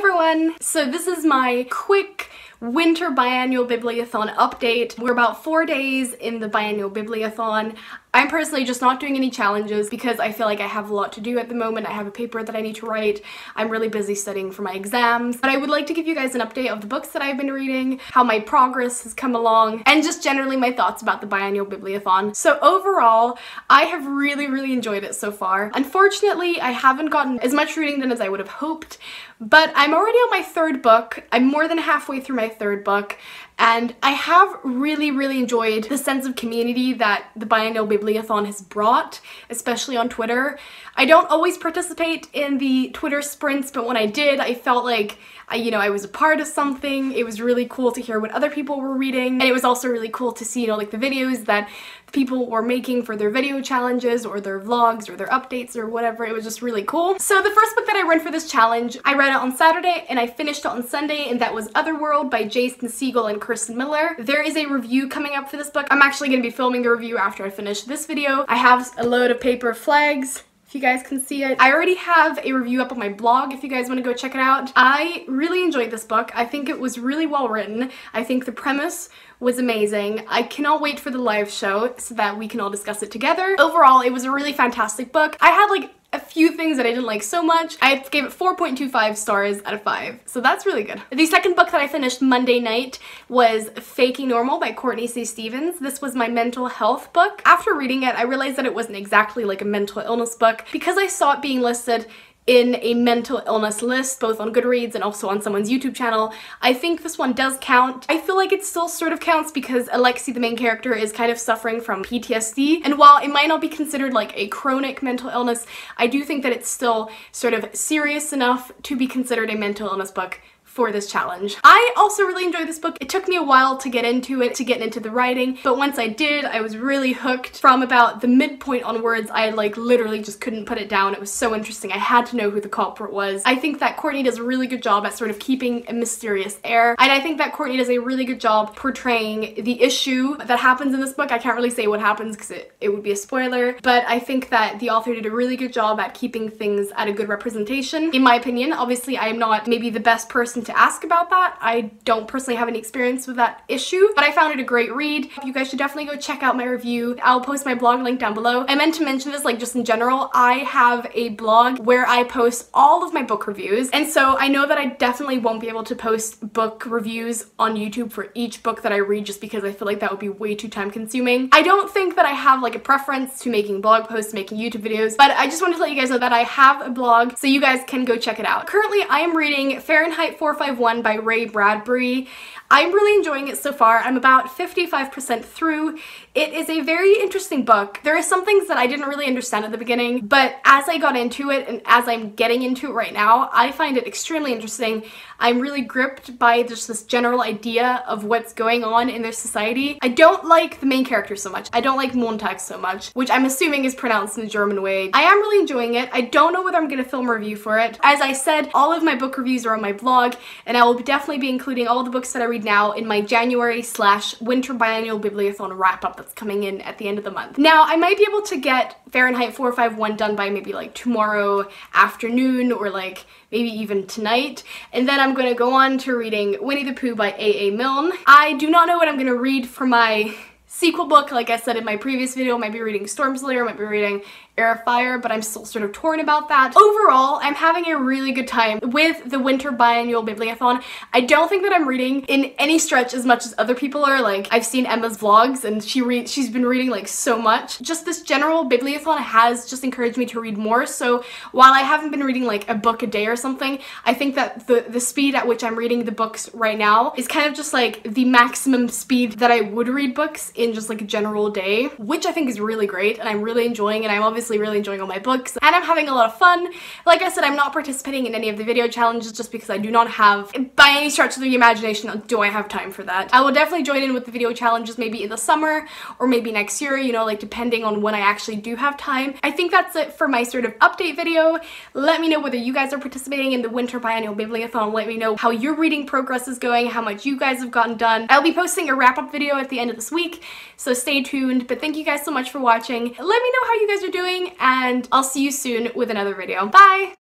everyone! So this is my quick Winter Biannual Bibliothon update. We're about 4 days in the Biannual Bibliothon. I'm personally just not doing any challenges because I feel like I have a lot to do at the moment. I have a paper that I need to write. I'm really busy studying for my exams. But I would like to give you guys an update of the books that I've been reading, how my progress has come along, and just generally my thoughts about the Biannual Bibliothon. So overall, I have really enjoyed it so far. Unfortunately, I haven't gotten as much reading done as I would have hoped, but I'm already on my third book. I'm more than halfway through my third book, and I have really enjoyed the sense of community that the Biannual Bibliothon has brought, especially on Twitter. I don't always participate in the Twitter sprints, but when I did, I felt like I was a part of something. It was really cool to hear what other people were reading, and it was also really cool to see, like the videos that people were making for their video challenges or their vlogs or their updates or whatever. It was just really cool. So the first book that I read for this challenge, I read it on Saturday and I finished it on Sunday, and that was Otherworld by Jason Segel and Kirsten Miller. There is a review coming up for this book. I'm actually going to be filming the review after I finish this video. I have a load of paper flags, if you guys can see it. I already have a review up on my blog if you guys want to go check it out. I really enjoyed this book. I think it was really well written. I think the premise was amazing. I cannot wait for the live show so that we can all discuss it together. Overall, it was a really fantastic book. I had like a few things that I didn't like so much. I gave it 4.25 stars out of 5, so that's really good. The second book that I finished Monday night was Faking Normal by Courtney C. Stevens. This was my mental health book. After reading it, I realized that it wasn't exactly like a mental illness book because I saw it being listed in a mental illness list, both on Goodreads and also on someone's YouTube channel. I think this one does count. I feel like it still sort of counts because Alexi, the main character, is kind of suffering from PTSD, and while it might not be considered like a chronic mental illness, I do think that it's still sort of serious enough to be considered a mental illness book for this challenge. I also really enjoyed this book. It took me a while to get into it, to get into the writing, but once I did, I was really hooked. From about the midpoint onwards, I like literally just couldn't put it down. It was so interesting. I had to know who the culprit was. I think that Courtney does a really good job at sort of keeping a mysterious air, and I think that Courtney does a really good job portraying the issue that happens in this book. I can't really say what happens because it would be a spoiler, but I think that the author did a really good job at keeping things at a good representation, in my opinion. Obviously, I am not maybe the best person to ask about that. I don't personally have any experience with that issue, but I found it a great read. You guys should definitely go check out my review. I'll post my blog link down below. I meant to mention this, like, just in general, I have a blog where I post all of my book reviews, and so I know that I definitely won't be able to post book reviews on YouTube for each book that I read just because I feel like that would be way too time consuming. I don't think that I have like a preference to making blog posts, making YouTube videos, but I just wanted to let you guys know that I have a blog so you guys can go check it out. Currently, I am reading Fahrenheit 451 by Ray Bradbury. I'm really enjoying it so far. I'm about 55% through. It is a very interesting book. There are some things that I didn't really understand at the beginning, but as I got into it and as I'm getting into it right now, I find it extremely interesting. I'm really gripped by just this general idea of what's going on in their society. I don't like the main character so much. I don't like Montag so much, which I'm assuming is pronounced in the German way. I am really enjoying it. I don't know whether I'm gonna film a review for it. As I said, all of my book reviews are on my blog, and I will definitely be including all the books that I read now in my January/Winter Biannual Bibliothon wrap-up that's coming in at the end of the month. Now, I might be able to get Fahrenheit 451 done by maybe like tomorrow afternoon or like maybe even tonight, and then I'm gonna go on to reading Winnie the Pooh by A.A. Milne. I do not know what I'm gonna read for my sequel book. Like I said in my previous video, I might be reading Stormslayer, I might be reading Air of Fire, but I'm still sort of torn about that. Overall, I'm having a really good time with the Winter Biannual Bibliothon. I don't think that I'm reading in any stretch as much as other people are. Like, I've seen Emma's vlogs and she's been reading like so much. Just this general bibliothon has just encouraged me to read more. So while I haven't been reading like a book a day or something, I think that the speed at which I'm reading the books right now is kind of just like the maximum speed that I would read books in just like a general day, which I think is really great, and I'm really enjoying it. I'm obviously really enjoying all my books, and I'm having a lot of fun. Like I said, I'm not participating in any of the video challenges just because I do not have, by any stretch of the imagination, do I have time for that. I will definitely join in with the video challenges maybe in the summer or maybe next year, you know, like depending on when I actually do have time. I think that's it for my sort of update video. Let me know whether you guys are participating in the Winter Biannual Bibliothon. Let me know how your reading progress is going, how much you guys have gotten done. I'll be posting a wrap-up video at the end of this week, so stay tuned. But thank you guys so much for watching. Let me know how you guys are doing, and I'll see you soon with another video. Bye!